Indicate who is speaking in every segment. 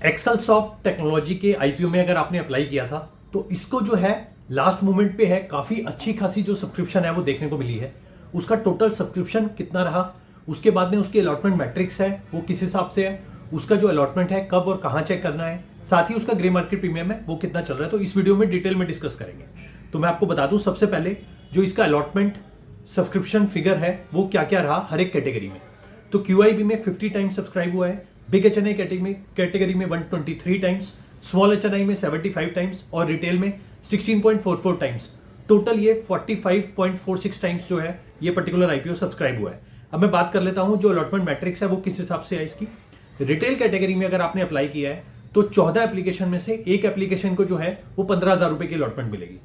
Speaker 1: एक्सेलसॉफ्ट technology के IPO में अगर आपने अप्लाई किया था तो इसको जो है लास्ट मोमेंट पे है, काफी अच्छी खासी जो सब्सक्रिप्शन है वो देखने को मिली है। उसका टोटल सब्सक्रिप्शन कितना रहा, उसके बाद में उसकी अलॉटमेंट मैट्रिक्स है वो किस हिसाब से है, उसका जो अलॉटमेंट है कब और कहां चेक करना है, साथ ही उसका ग्रे मार्केट प्रीमियम है वो कितना चल रहा है, तो इस वीडियो में डिटेल में डिस्कस करेंगे। तो मैं आपको बता दूं सबसे पहले जो इसका अलॉटमेंट सब्सक्रिप्शन फिगर है वो क्या क्या रहा हर एक कैटेगरी में। तो क्यूआईबी में 50 टाइम्स सब्सक्राइब हुआ है, बिग एचएनआई कैटेगरी में 123 टाइम्स, स्मॉल एचएनआई में 75 टाइम्स और रिटेल में 16.44 टाइम्स। टोटल ये 45.46 टाइम्स जो है ये पर्टिकुलर आईपीओ सब्सक्राइब हुआ है। अब मैं बात कर लेता हूं जो अलॉटमेंट मैट्रिक्स है वो किस हिसाब से है इसकी। रिटेल कैटेगरी में अगर आपने अप्लाई किया है तो 14 एप्लीकेशन में से एक एप्लीकेशन को जो है वो 15,000 रुपए की अलॉटमेंट मिलेगी।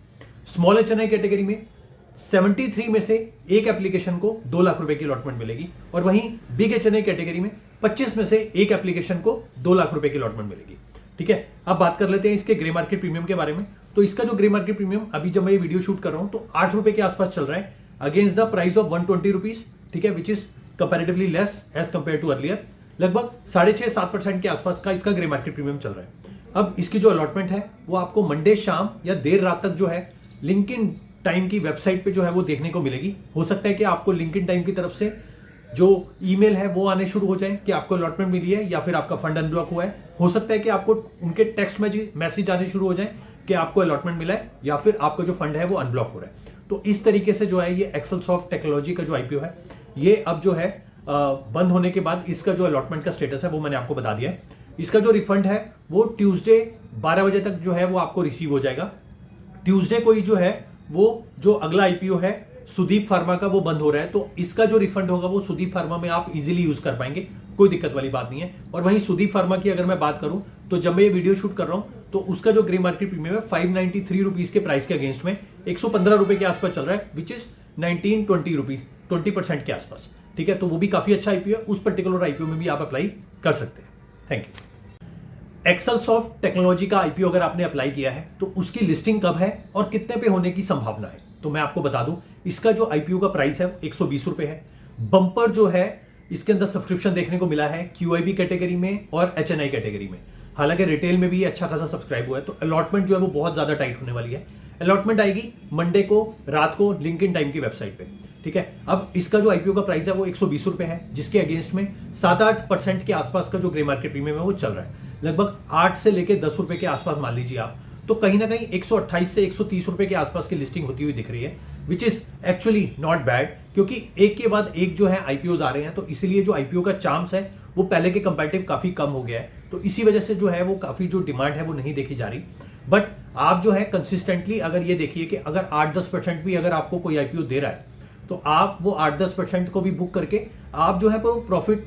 Speaker 1: स्मॉल एचएनआई कैटेगरी में 73 में से एक एप्लीकेशन को 2 लाख रुपए की अलॉटमेंट मिलेगी और वहीं बिग एचएनआई कैटेगरी में 25 में से एक एप्लीकेशन को 2 लाख रुपए की अलॉटमेंट मिलेगी। ठीक है, अब बात कर लेते हैं इसके ग्रे मार्केट प्रीमियम के बारे में। तो इसका जो ग्रे मार्केट प्रीमियम अभी जब मैं ये वीडियो शूट कर रहा हूं तो 8 रुपए के आसपास चल रहा है against the price of 120 rupees. ठीक है, which is comparatively less as compare to earlier. लगभग 6.5-7% के आसपास का इसका ग्रे मार्केट प्रीमियम चल रहा है। अब इसकी जो अलॉटमेंट है वो आपको मंडे शाम या देर रात तक जो है लिंक्डइन टाइम की वेबसाइट पे जो है वो देखने को मिलेगी। हो सकता है कि आपको लिंक्डइन टाइम की तरफ से जो ईमेल है वो आने शुरू हो जाए कि आपको अलॉटमेंट मिली है या फिर आपका फंड अनब्लॉक हुआ है। हो सकता है कि आपको उनके टेक्स्ट मैसेज आने शुरू हो जाए कि आपको अलॉटमेंट मिला है या फिर आपका जो फंड है वो अनब्लॉक हो रहा है। तो इस तरीके से जो है ये एक्सेलसॉफ्ट टेक्नोलॉजी का जो आईपीओ है ये अब जो है बंद होने के बाद इसका जो अलॉटमेंट का स्टेटस है वो मैंने आपको बता दिया है। इसका जो रिफंड है वो ट्यूसडे 12 बजे तक जो है वो आपको रिसीव हो जाएगा। ट्यूसडे को ही जो है वो जो अगला आईपीओ है सुदीप फार्मा का वो बंद हो रहा है, तो इसका जो रिफंड होगा वो सुदीप फार्मा में आप इजीली यूज कर पाएंगे, कोई दिक्कत वाली बात नहीं है। और वहीं सुदीप फार्मा की अगर मैं बात करूं तो जब मैं ये वीडियो शूट कर रहा हूं तो उसका जो ग्रे मार्केट प्रीमियम है 593 रुपीज के प्राइस के अगेंस्ट में 115 रुपए के आसपास चल रहा है, विच इज 19-20 रुपीज, 20% के आसपास। ठीक है, तो वो भी काफी अच्छा आईपीओ है, उस पर्टिकुलर आईपीओ में भी आप अप्लाई कर सकते हैं। Thank you. एक्सेलसॉफ्ट टेक्नोलॉजी का आईपीओ अगर आपने अप्लाई किया है तो उसकी लिस्टिंग कब है और कितने पे होने की संभावना है, तो मैं आपको बता दूं इसका जो आईपीओ का प्राइस है 120 रुपए है। बंपर जो है इसके अंदर सब्सक्रिप्शन देखने को मिला है क्यूआईबी कैटेगरी में और एचएनआई कैटेगरी में। हालांकि रिटेल में भी अच्छा खासा सब्सक्राइब हुआ है, तो अलॉटमेंट जो है वो बहुत ज्यादा टाइट होने वाली है। अलॉटमेंट आएगी मंडे को रात को लिंक्डइन टाइम की वेबसाइट पे। ठीक है, अब इसका जो आईपीओ का प्राइस है वो 120 रुपए है, जिसके अगेंस्ट में 7-8% के आसपास का जो ग्रे मार्केट प्रीमियम है वो चल रहा है। लगभग 8 से लेके 10 रुपए के आसपास मान लीजिए आप, तो कहीं ना कहीं 128 से 130 रुपए के आसपास की लिस्टिंग होती हुई दिख रही है, which is actually not bad, क्योंकि एक के बाद एक जो है आईपीओ आ रहे हैं, तो इसीलिए जो आईपीओ का चांस है वो पहले के कंपैरेटिव काफी कम हो गया है। तो इसी वजह से जो है वो काफी जो डिमांड है वो नहीं देखी जा रही। बट आप जो है कंसिस्टेंटली अगर ये देखिए कि अगर 8-10% भी अगर आपको कोई आईपीओ दे रहा है तो आप वो 8-10% को भी बुक करके आप जो है प्रॉफिट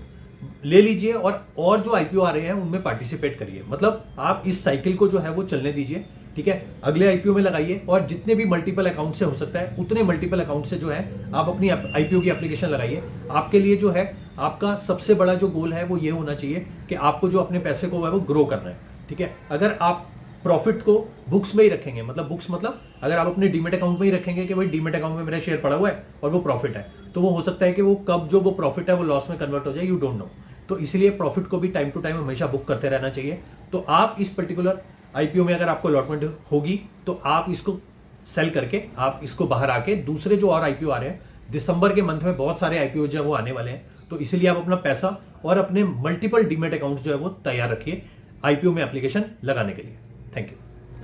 Speaker 1: ले लीजिए और जो आईपीओ आ रहे हैं उनमें पार्टिसिपेट करिए। मतलब आप इस साइकिल को जो है वो चलने दीजिए। ठीक है, अगले आईपीओ में लगाइए और जितने भी मल्टीपल अकाउंट से हो सकता है उतने मल्टीपल अकाउंट से जो है आप अपनी आईपीओ की एप्लीकेशन लगाइए। आपके लिए जो है आपका सबसे बड़ा जो गोल है वो ये होना चाहिए कि आपको जो अपने पैसे को है वो ग्रो करना है। ठीक है, अगर आप प्रॉफिट को बुक्स में ही रखेंगे, मतलब अगर आप अपने डीमेट अकाउंट में ही रखेंगे कि भाई डीमेट अकाउंट में मेरा शेयर पड़ा हुआ है और वो प्रॉफिट है, तो वो हो सकता है कि वो कब जो वो प्रॉफिट है वो लॉस में कन्वर्ट हो जाए, यू डोंट नो। तो इसलिए प्रॉफिट को भी टाइम टू टाइम हमेशा बुक करते रहना चाहिए। तो आप इस पर्टिकुलर आईपीओ में अगर आपको अलॉटमेंट होगी तो आप इसको सेल करके आप इसको बाहर आके दूसरे जो और आईपीओ आ रहे हैं, दिसंबर के मंथ में बहुत सारे आईपीओ जो है वो आने वाले हैं, तो इसीलिए आप अपना पैसा और अपने मल्टीपल डीमेट अकाउंट जो है वो तैयार रखिए आईपीओ में एप्लीकेशन लगाने के लिए। Thank you.